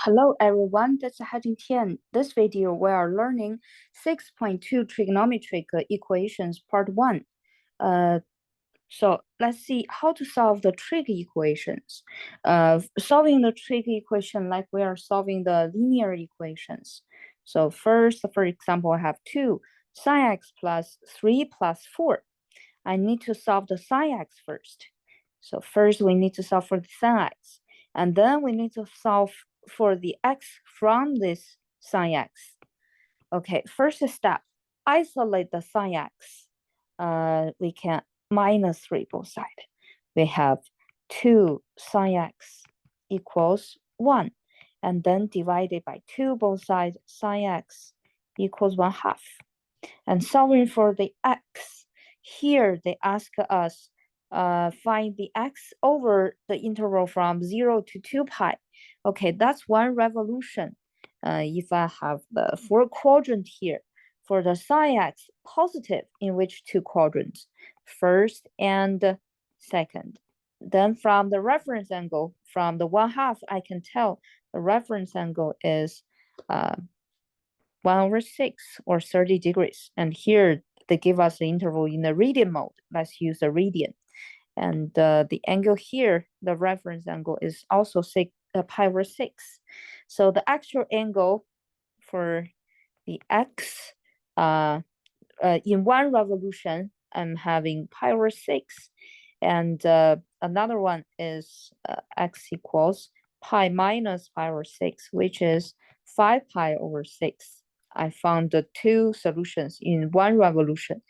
Hello everyone, this is Hajin Tian. This video we are learning 6.2 trigonometric equations part 1. So let's see how to solve the trig equations. Solving the trig equation like we are solving the linear equations. So first, for example, I have 2 sine x plus 3 plus 4. I need to solve the sine x first. So first we need to solve for the sine x. And then we need to solve for the x from this sine x. Okay, first step, isolate the sine x. We can minus 3 both sides. We have 2 sine x equals 1. And then divided by 2 both sides, sine x equals 1/2. And solving for the x, here they ask us find the x over the interval from 0 to 2 pi. Okay, that's one revolution. If I have the 4 quadrant here, for the sine x, positive in which 2 quadrants? First and second. Then from the reference angle, from the 1/2, I can tell the reference angle is 1/6 or 30 degrees. And here they give us the interval in the radian mode. Let's use the radian. And the angle here, the reference angle is also pi/6. So the actual angle for the x in one revolution, I'm having pi/6. And another one is x equals pi minus pi/6, which is 5 pi/6. I found the 2 solutions in one revolution.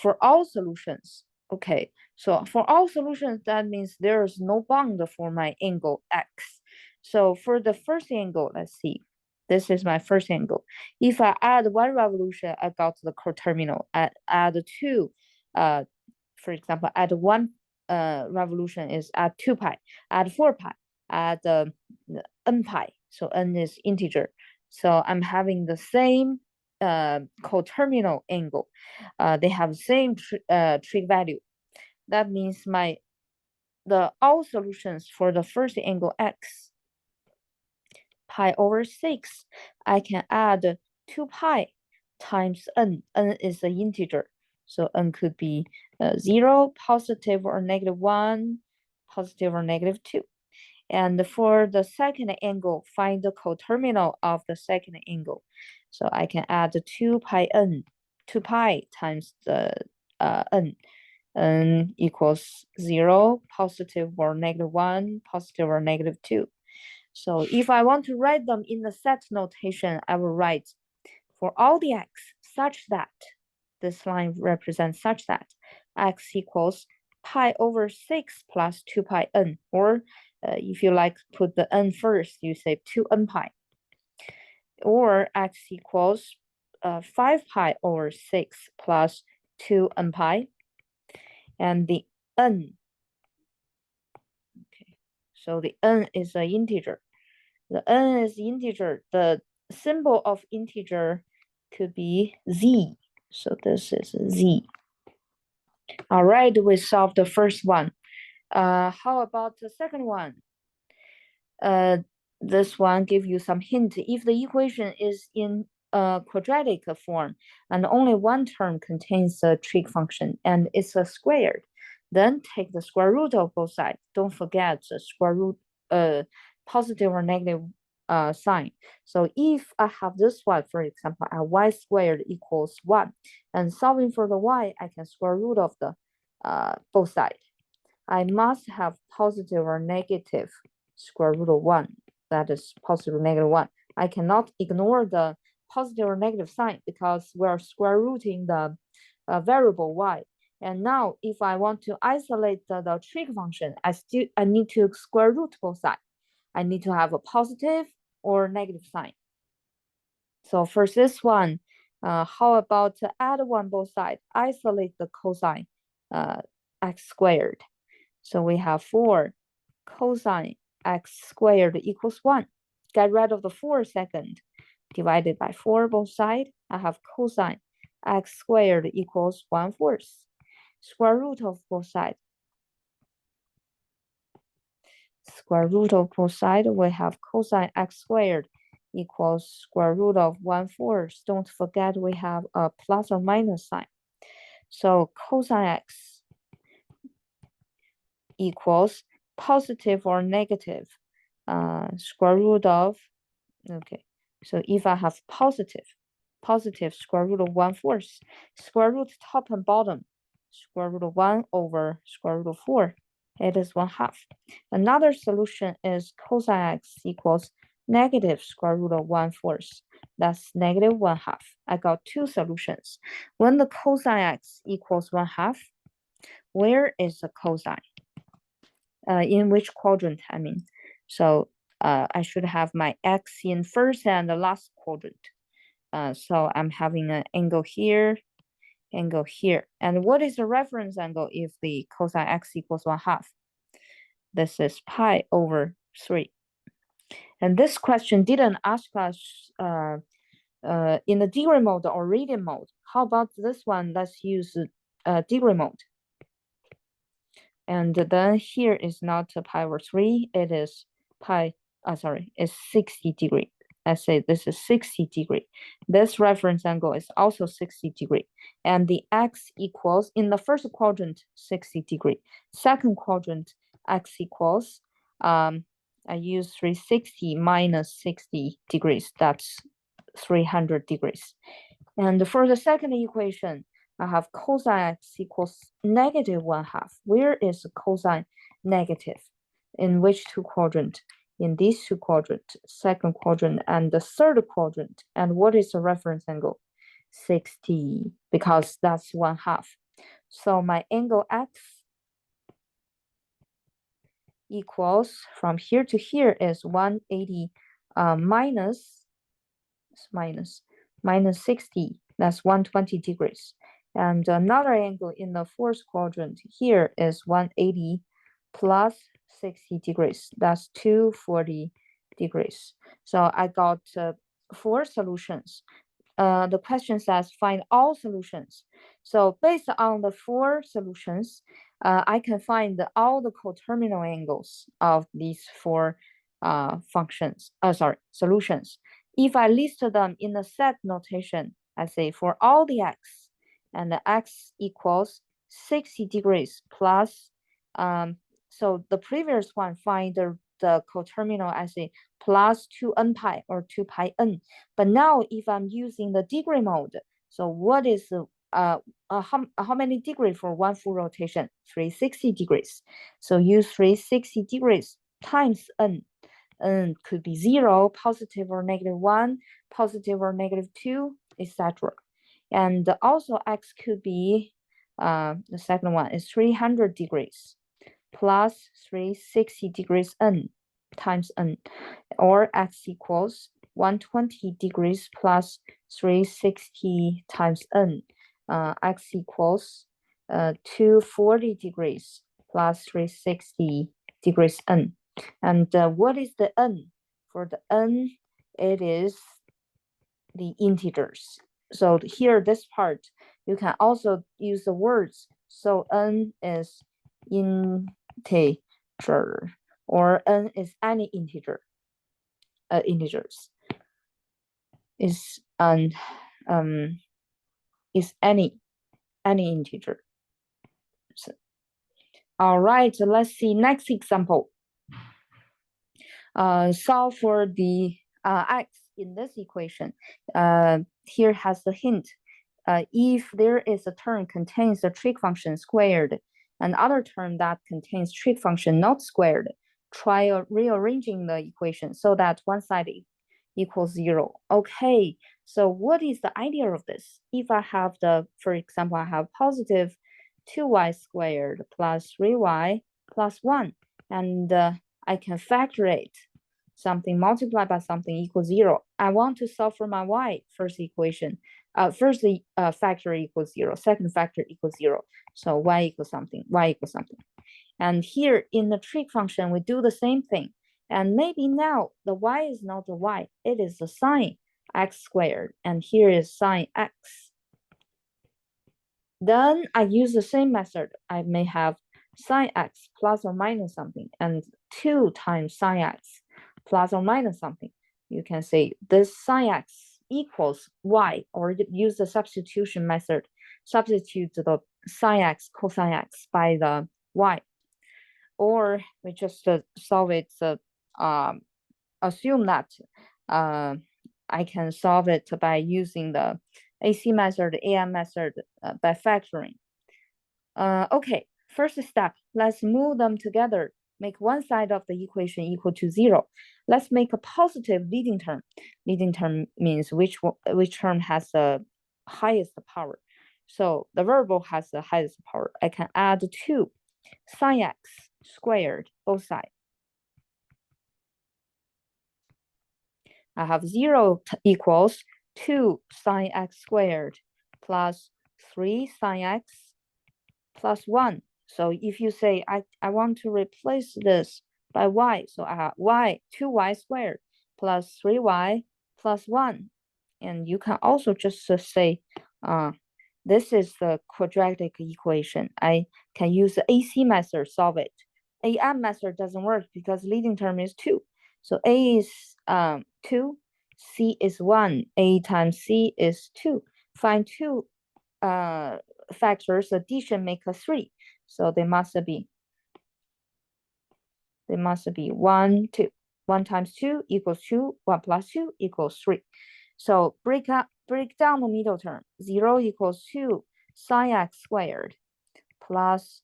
For all solutions, okay, so for all solutions, that means there is no bound for my angle x. So for the first angle, let's see. This is my first angle. If I add 1 revolution, I got the coterminal. I add 2, for example, add 1 revolution is add 2 pi, add 4 pi, add n pi. So n is integer. So I'm having the same coterminal angle. They have the same trig value. That means all solutions for the first angle x, pi/6, I can add 2 pi times n. N is an integer. So n could be 0, positive or -1, positive or -2. And for the second angle, find the coterminal of the second angle. So I can add 2 pi n, 2 pi times the n equals 0, positive or -1, positive or -2. So if I want to write them in the set notation, I will write for all the x such that, this line represents such that x equals pi/6 plus 2 pi n, or if you like, put the n first, you say 2n pi. Or x equals 5 pi/6 plus 2n pi. And the n, okay, so the n is an integer. The n is integer. The symbol of integer could be z. So this is z. All right, we solved the first one. How about the second one? This one gives you some hint. If the equation is in a quadratic form and only one term contains a trig function and it's a squared, then take the square root of both sides. Don't forget the square root, positive or negative sign. So if I have this one, for example, y squared equals 1, and solving for the y, I can square root of the both sides. I must have positive or negative square root of 1. That is positive or negative 1. I cannot ignore the positive or negative sign because we're square rooting the variable y. And now if I want to isolate the trig function, I need to square root both sides. I need to have a positive or negative sign. So for this one, how about add 1 both sides, isolate the cosine x squared. So we have 4 cosine x squared equals 1. Get rid of the 4 second. Divided by 4 both sides, I have cosine x squared equals 1/4. Square root of both sides. Square root of both sides, we have cosine x squared equals square root of 1/4. Don't forget we have a plus or minus sign. So cosine x equals positive or negative square root of, okay, so if I have positive square root of 1/4, square root top and bottom, square root of 1 over square root of 4, it is 1/2. Another solution is cosine x equals negative square root of 1/4. That's negative 1/2. I got two solutions. When the cosine x equals 1/2, where is the cosine? In which quadrant, I mean. So I should have my x in first and the last quadrant. So I'm having an angle here, angle here. And what is the reference angle if the cosine x equals 1/2? This is pi over 3. And this question didn't ask us in the degree mode or radian mode. How about this one? Let's use degree mode. And then here is not pi over 3, it is pi, it's 60 degree. I say this is 60 degree. This reference angle is also 60 degree. And the x equals, in the first quadrant, 60 degree. Second quadrant, x equals, I use 360 minus 60 degrees. That's 300 degrees. And for the second equation, I have cosine x equals negative 1/2. Where is the cosine negative? In which two quadrant? In these two quadrants, second quadrant and the third quadrant. And what is the reference angle? 60, because that's 1/2. So my angle x equals, from here to here is 180 minus 60. That's 120 degrees. And another angle in the fourth quadrant here is 180 plus 60 degrees. That's 240 degrees. So I got 4 solutions. The question says find all solutions. So based on the 4 solutions, I can find all the coterminal angles of these 4 solutions. If I list them in the set notation, I say for all the x, and the x equals 60 degrees plus, so the previous one, find the coterminal, I say plus 2n pi or 2 pi n. But now if I'm using the degree mode, so what is how many degrees for one full rotation? 360 degrees. So use 360 degrees times n. N could be 0, positive or negative 1, positive or negative 2, etc. And also x could be, the second one is 300 degrees plus 360 degrees n times n, or x equals 120 degrees plus 360 times n. X equals 240 degrees plus 360 degrees n. And what is the n? For the n, it is the integers. So here, this part, you can also use the words. So n is integer, or n is any integer. Integers is is any integer. So, all right, so let's see next example. Solve for the x in this equation. Here has the hint. If there is a term contains the trig function squared, and other term that contains trig function not squared, try rearranging the equation so that one side equals 0. Okay, so what is the idea of this? If I have for example, I have positive 2y squared plus 3y plus 1, and I can factor it. Something multiplied by something equals 0. I want to solve for my y first equation. First factor equals 0, second factor equals 0. So y equals something, y equals something. And here in the trig function, we do the same thing. And maybe now the y is not the y, it is the sine x squared. And here is sine x. Then I use the same method. I may have sine x plus or minus something and 2 times sine x plus or minus something. You can say this sine x equals y, or use the substitution method. Substitute the sine x cosine x by the y. Or we just solve it, assume that I can solve it by using the AC method, AM method by factoring. Okay, first step, let's move them together. Make one side of the equation equal to 0. Let's make a positive leading term. Leading term means which term has the highest power. So the variable has the highest power. I can add 2 sine x squared both sides. I have 0 equals 2 sine x squared plus 3 sine x plus 1. So if you say, I want to replace this by y, so I have y, 2y squared plus 3y plus 1. And you can also just say, this is the quadratic equation. I can use the AC method, solve it. AM method doesn't work because leading term is 2. So A is 2, C is 1, A times C is 2. Find 2 factors, addition make a 3. So they must be 1, 2. 1 times 2 equals 2, 1 plus 2 equals 3. So break down the middle term. 0 equals 2 sine x squared plus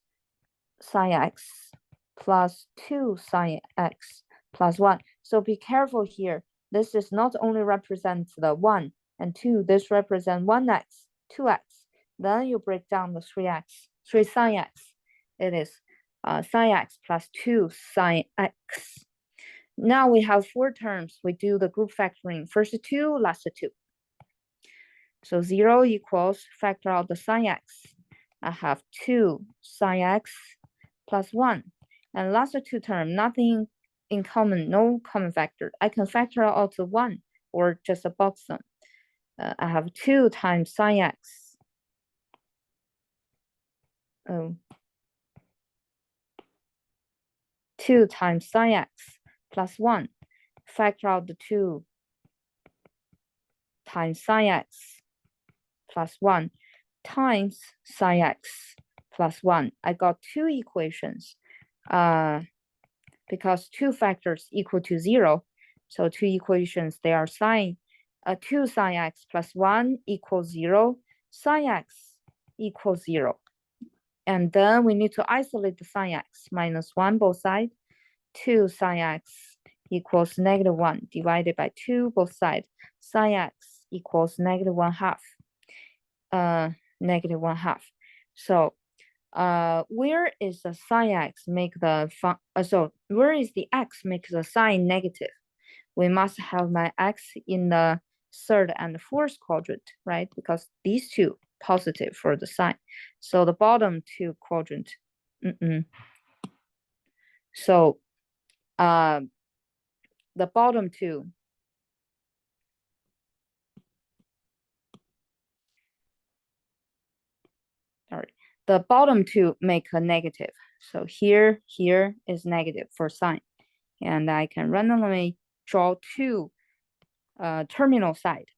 sine x plus 2 sine x plus 1. So be careful here. This is not only represents the 1 and 2, this represents 1x, 2x. Then you break down the 3x, 3 sine x. It is sine x plus 2 sine x. Now we have 4 terms. We do the group factoring. First 2, last 2. So 0 equals, factor out the sine x. I have 2 sine x plus 1. And last 2 term, nothing in common, no common factor. I can factor out the 1 or just box them. I have 2 times sine x. 2 times sine x plus 1. Factor out the 2 times sine x plus 1 times sine x plus 1. I got 2 equations because 2 factors equal to 0. So 2 equations, they are 2 sine x plus 1 equals 0. Sine x equals 0. And then we need to isolate the sine x, minus 1 both sides. 2 sine x equals negative 1 divided by 2 both sides. Sine x equals negative 1/2. Negative 1/2. So where is the sine x make the where is the x make the sign negative? We must have my x in the 3rd and 4th quadrant, right? Because these two positive for the sign. So the bottom 2 quadrant. So the bottom 2. Sorry, the bottom 2 make a negative. So here is negative for sign. And I can randomly draw 2 terminal side.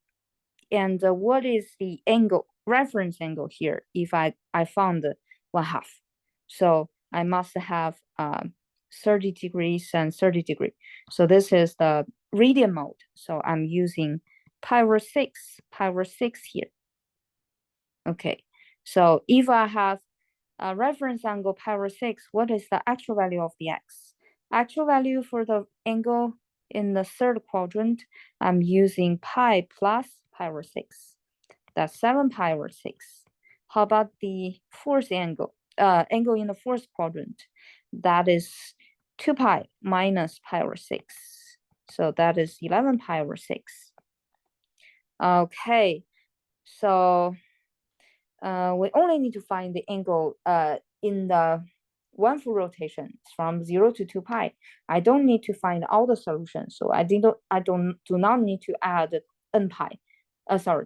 And what is the angle, reference angle here if I found 1/2? So I must have 30 degrees and 30 degrees. So this is the radian mode. So I'm using pi over 6 here. Okay, so if I have a reference angle pi over 6, what is the actual value of the x? Actual value for the angle in the 3rd quadrant, I'm using pi plus pi over 6. That's 7 pi over 6. How about the 4th angle? Angle in the 4th quadrant, that is 2 pi minus pi over 6. So that is 11 pi over 6. Okay, so we only need to find the angle in the 1 full rotation from 0 to 2 pi. I don't need to find all the solutions, so I do not need to add n pi.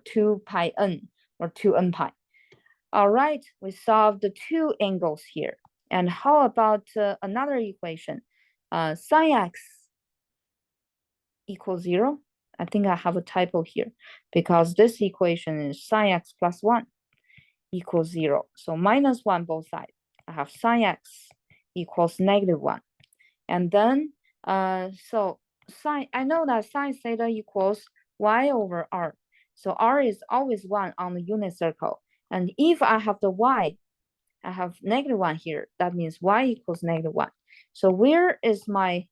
2 pi n or 2n pi. All right, we solved the 2 angles here. And how about another equation? Sine x equals 0. I think I have a typo here because this equation is sine x plus 1 equals 0. So minus 1 both sides. I have sine x equals -1. And then, so sine, I know that sine theta equals y over r. So r is always 1 on the unit circle. And if I have the y, I have -1 here. That means y equals -1. So where is my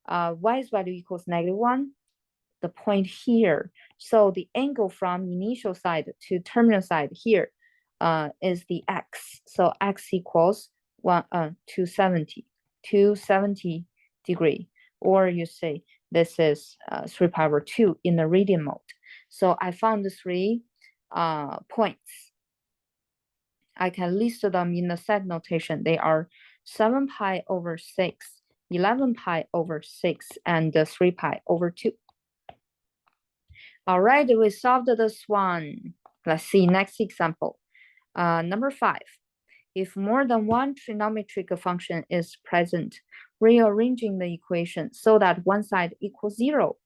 y's value equals -1? The point here. So the angle from initial side to terminal side here is the x. So x equals 270 degree. Or you say this is 3 pi over 2 in the radian mode. So I found the 3 points. I can list them in the set notation. They are 7 pi over 6, 11 pi over 6, and 3 pi over 2. All right, we solved this one. Let's see next example. Number 5. If more than one trigonometric function is present, rearranging the equation so that one side equals 0.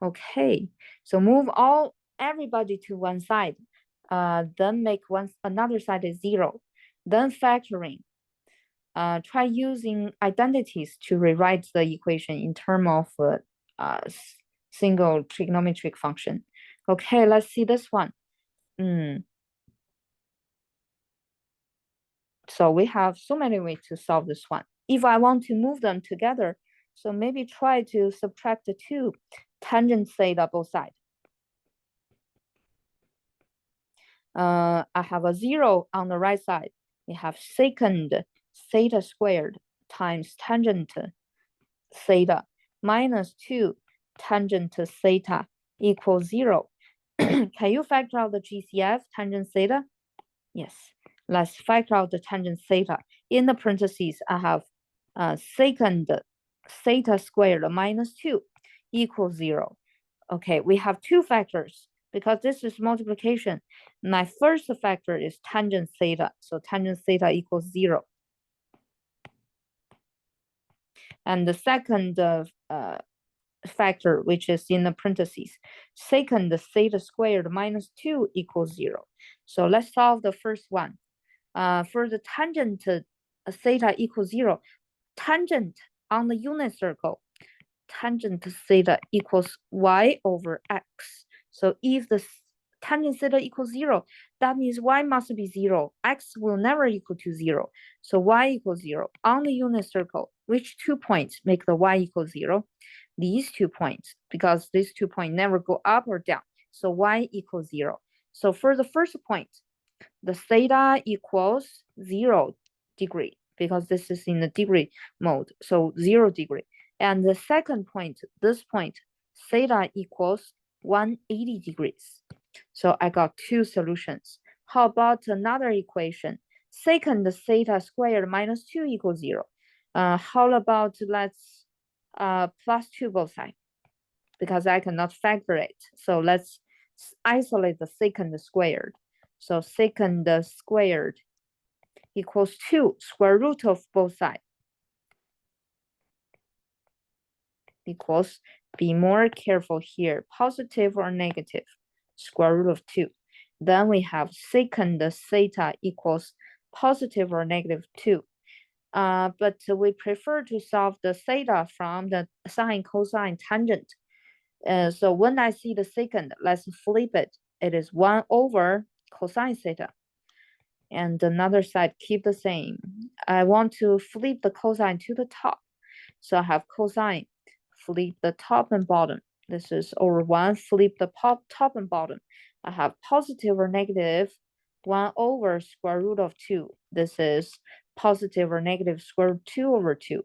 Okay, so move everybody to one side. Then make another side is 0. Then factoring. Try using identities to rewrite the equation in terms of single trigonometric function. Okay, let's see this one. So we have so many ways to solve this one. If I want to move them together, so maybe try to subtract the 2 tangent theta both sides. I have a 0 on the right side. We have secant theta squared times tangent theta minus 2 tangent theta equals 0. Can you factor out the GCF tangent theta? Yes. Let's factor out the tangent theta. In the parentheses, I have secant theta squared minus 2 equals 0. Okay, we have two factors because this is multiplication. My first factor is tangent theta. So tangent theta equals 0. And the second factor, which is in the parentheses, secant theta squared minus 2 equals 0. So let's solve the first one. For the tangent theta equals 0, tangent on the unit circle, tangent theta equals y over x. So if the tangent theta equals 0, that means y must be 0. X will never equal to 0. So y equals 0. On the unit circle, which 2 points make the y equal 0? These 2 points, because these 2 points never go up or down. So y equals 0. So for the first point, the theta equals 0 degree, because this is in the degree mode, so 0 degree. And the second point, this point, theta equals 180 degrees. So I got 2 solutions. How about another equation? Secant theta squared minus 2 equals 0. How about let's plus 2 both sides, because I cannot factor it. So let's isolate the secant squared. So secant squared equals 2 square root of both sides equals, be more careful here, positive or negative, square root of 2. Then we have secant theta equals positive or negative 2. But we prefer to solve the theta from the sine, cosine, tangent. So when I see the secant, let's flip it. It is 1 over cosine theta. And another side keep the same. I want to flip the cosine to the top. So I have cosine, flip the top and bottom. This is over 1, flip the top and bottom. I have positive or negative 1 over square root of 2. This is positive or negative square root 2 over 2.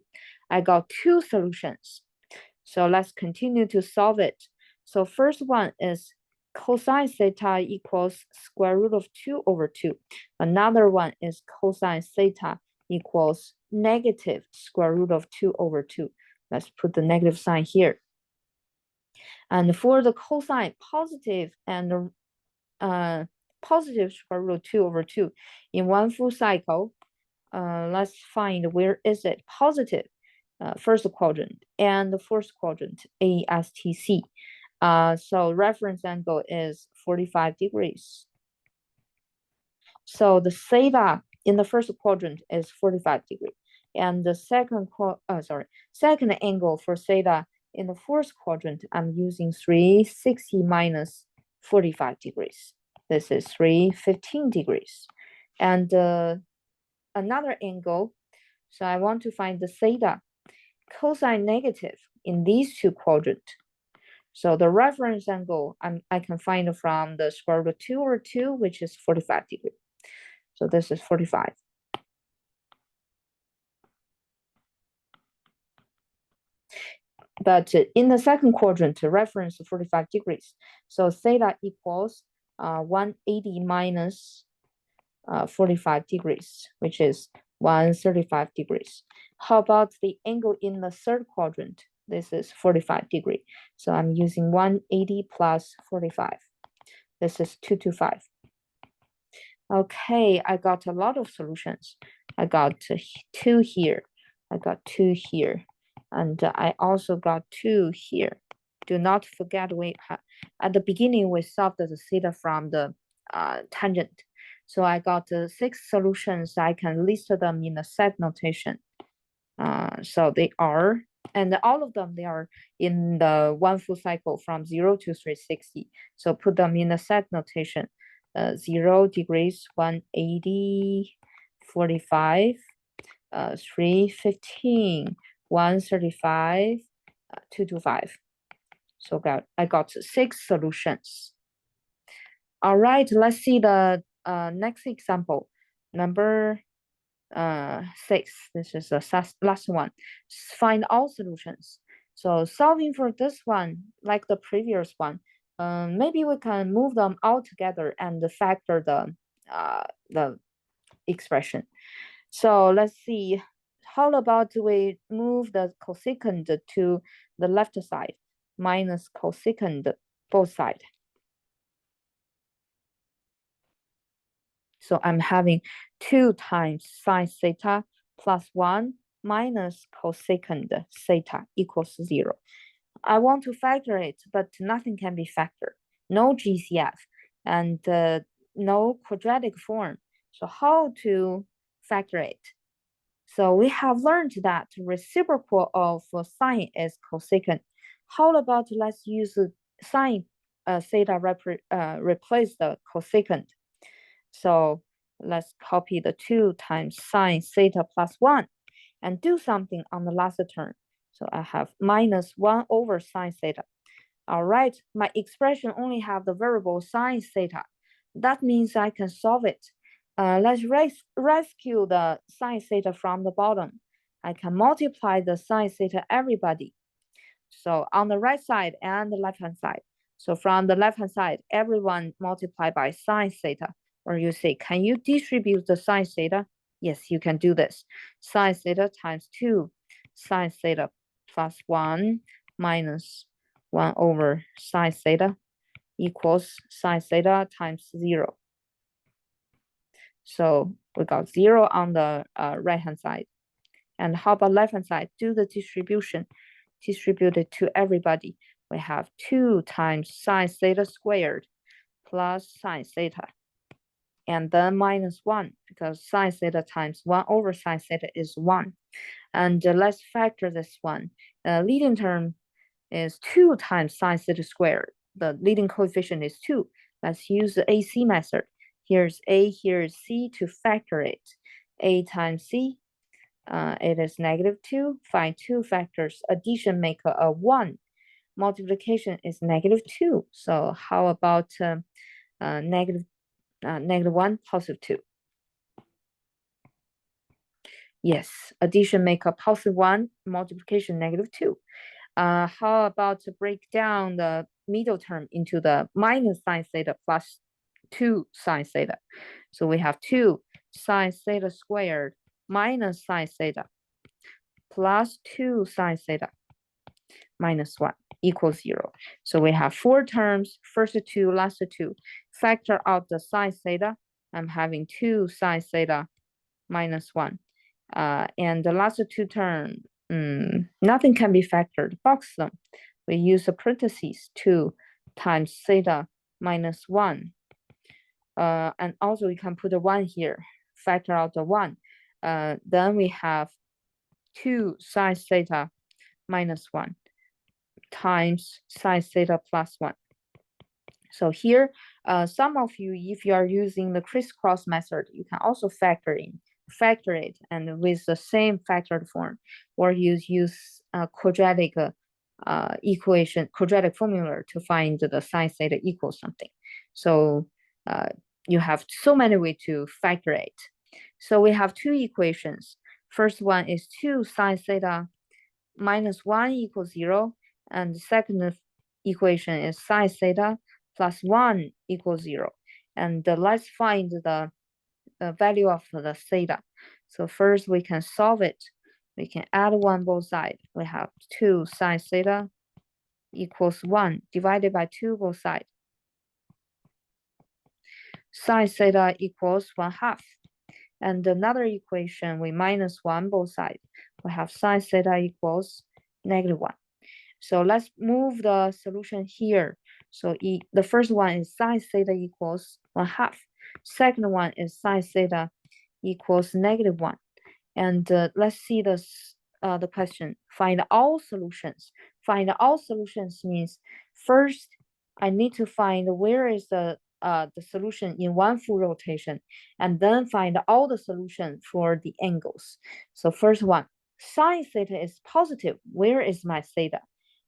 I got 2 solutions. So let's continue to solve it. So first one is cosine theta equals square root of 2 over 2. Another one is cosine theta equals negative square root of 2 over 2. Let's put the negative sign here. And for the cosine, positive and positive square root of 2 over 2 in one full cycle, let's find where is it positive. first quadrant, and the fourth quadrant, ASTC. So reference angle is 45 degrees. So the theta in the first quadrant is 45 degrees. And the second angle for theta in the fourth quadrant, I'm using 360 minus 45 degrees. This is 315 degrees. And another angle, so I want to find the theta cosine negative in these two quadrants. So the reference angle I can find from the square root of 2 over 2, which is 45 degrees. So this is 45. But in the second quadrant, reference 45 degrees. So theta equals 180 minus 45 degrees, which is 135 degrees. How about the angle in the third quadrant? This is 45 degrees. So I'm using 180 plus 45. This is 225. Okay, I got a lot of solutions. I got 2 here. I got 2 here. And I also got 2 here. Do not forget, at the beginning, we solved the theta from the tangent. So I got 6 solutions. I can list them in the set notation. So they are, and all of them, they are in the one full cycle from 0 to 360. So put them in the set notation. 0 degrees, 180, 45, 315, 135, 225. So I got 6 solutions. All right, let's see the next example. Number 6. This is the last one. Find all solutions. So solving for this one, like the previous one, maybe we can move them all together and factor the expression. So let's see. How about we move the cosecant to the left side, minus cosecant both sides. So I'm having 2 times sine theta plus 1 minus cosecant theta equals 0. I want to factor it, but nothing can be factored. No GCF and no quadratic form. So how to factor it? So we have learned that reciprocal of sine is cosecant. How about let's use sine theta replace the cosecant. So let's copy the 2 times sine theta plus 1 and do something on the last term. So I have minus 1 over sine theta. All right, my expression only have the variable sine theta. That means I can solve it. Let's rescue the sine theta from the bottom. I can multiply the sine theta everybody. So on the right side and the left-hand side. So from the left-hand side, everyone multiply by sine theta. Or you say, can you distribute the sine theta? Yes, you can do this. Sine theta times 2, sine theta plus 1 minus 1 over sine theta equals sine theta times 0. So we got 0 on the right-hand side. And how about left-hand side? Do the distribution. Distribute it to everybody. We have 2 times sine theta squared plus sine theta. And then minus 1, because sine theta times 1 over sine theta is 1. And let's factor this one. Leading term is 2 times sine theta squared. The leading coefficient is 2. Let's use the AC method. Here's A, here's C to factor it. A times C, it is -2. Find 2 factors. Addition make a 1. Multiplication is -2. So how about -1, +2? Yes, addition make a +1, multiplication -2. How about to break down the middle term into the minus sine theta plus 2 sine theta? So we have 2 sine theta squared minus sine theta plus 2 sine theta minus 1 equals 0. So we have 4 terms, first 2, last 2. Factor out the sine theta. I'm having 2 sine theta minus 1. And the last 2 term, nothing can be factored. Box them. We use the parentheses 2 times theta minus 1. And also we can put a 1 here, factor out the 1. Then we have 2 sine theta minus 1 times sine theta plus 1. So here, some of you, if you are using the crisscross method, you can also factor it, and with the same factored form, or use quadratic quadratic formula to find the sine theta equals something. So you have so many ways to factor it. So we have two equations. First one is 2 sine theta minus 1 equals 0, and the second equation is sine theta plus 1 equals 0. And let's find the value of the theta. So first we can solve it. We can add 1 both sides. We have 2 sine theta equals 1 divided by 2 both sides. Sine theta equals 1/2. And another equation, we minus 1 both sides. We have sine theta equals -1. So let's move the solution here. So the first one is sine theta equals 1/2. Second one is sine theta equals -1. And let's see the question. Find all solutions. Find all solutions means first I need to find where is the solution in one full rotation, and then find all the solution for the angles. So first one, sine theta is positive. Where is my theta?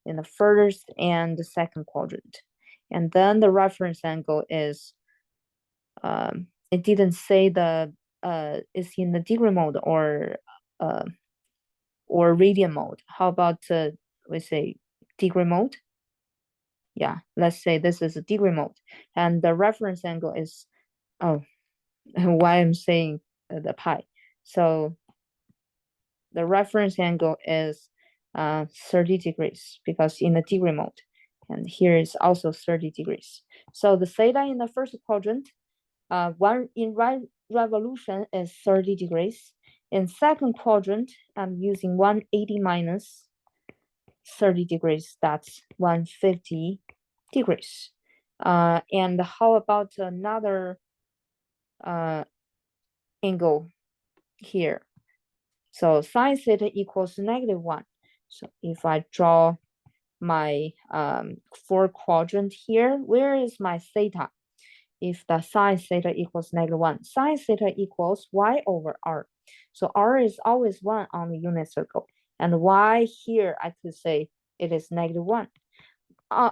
In the first and the second quadrant. And then the reference angle is, it didn't say the is in the degree mode or radian mode. How about we say degree mode? Yeah, let's say this is a degree mode, and the reference angle is, oh, why I'm saying the pi. So the reference angle is 30 degrees because in the degree mode, and here is also 30 degrees. So the theta in the first quadrant, one in right revolution is 30 degrees. In second quadrant, I'm using 180 minus 30 degrees, that's 150 degrees. And how about another angle here? So sine theta equals -1. So if I draw my four quadrant here, where is my theta? If the sine theta equals -1, sine theta equals y over r. So r is always 1 on the unit circle. And y here, I could say it is -1.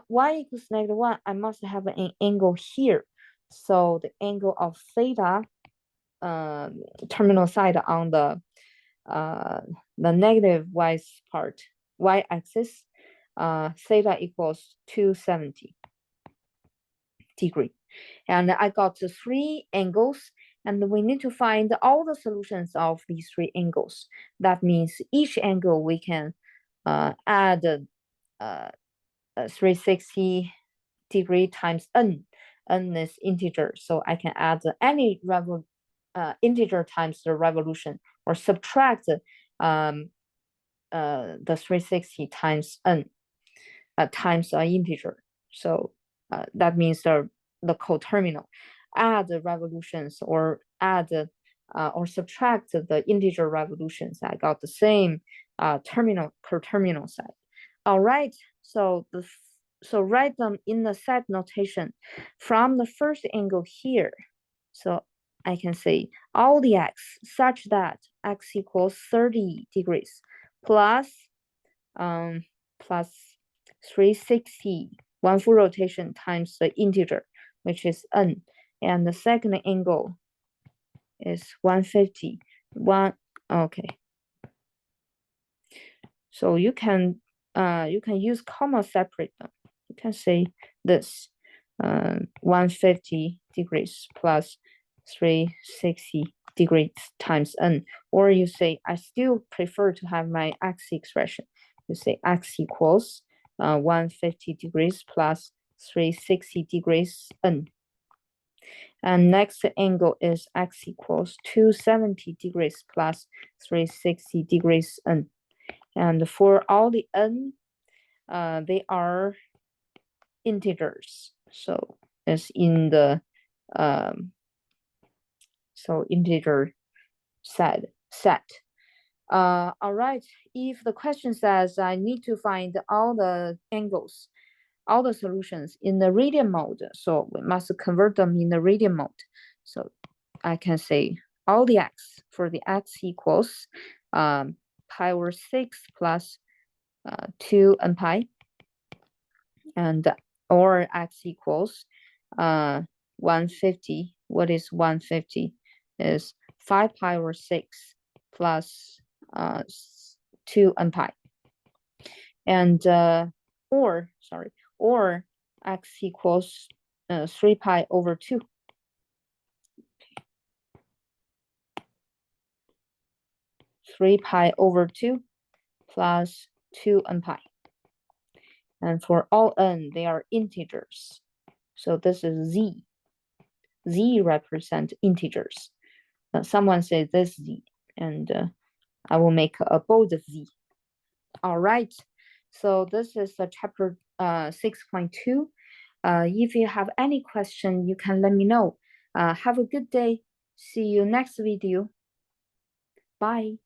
Y equals -1, I must have an angle here. So the angle of theta, terminal side on the negative y part, y-axis, theta equals 270 degree. And I got the 3 angles, and we need to find all the solutions of these 3 angles. That means each angle we can add 360 degree times n. N is integer, so I can add any integer times the revolution, or subtract the 360 times n times an integer. So that means the coterminal. Add the revolutions or add or subtract the integer revolutions. I got the same coterminal side. All right, so write them in the set notation from the first angle here. So I can say all the x such that x equals 30 degrees plus 360, one full rotation times the integer, which is n, and the second angle is 150. Okay. So you can use comma separate them. You can say this 150 degrees plus 360 degrees times n, or you say I still prefer to have my x expression. You say x equals 150 degrees plus 360 degrees n. And next angle is x equals 270 degrees plus 360 degrees n. And for all the n, they are integers. So it's in the integer set. All right. If the question says I need to find all the angles, all the solutions in the radian mode, so we must convert them in the radian mode. So I can say all the x, for the x equals pi over 6 plus 2 n pi, and or x equals 150. What is 150? Is 5 pi over 6 plus 2 n pi. And or x equals 3 pi over 2. 3 pi over 2 plus 2 n pi. And for all n, they are integers. So this is z. Z represent integers. Someone says this z, and I will make a bold z. All right. So this is the chapter 6.2. If you have any question, you can let me know. Have a good day. See you next video. Bye.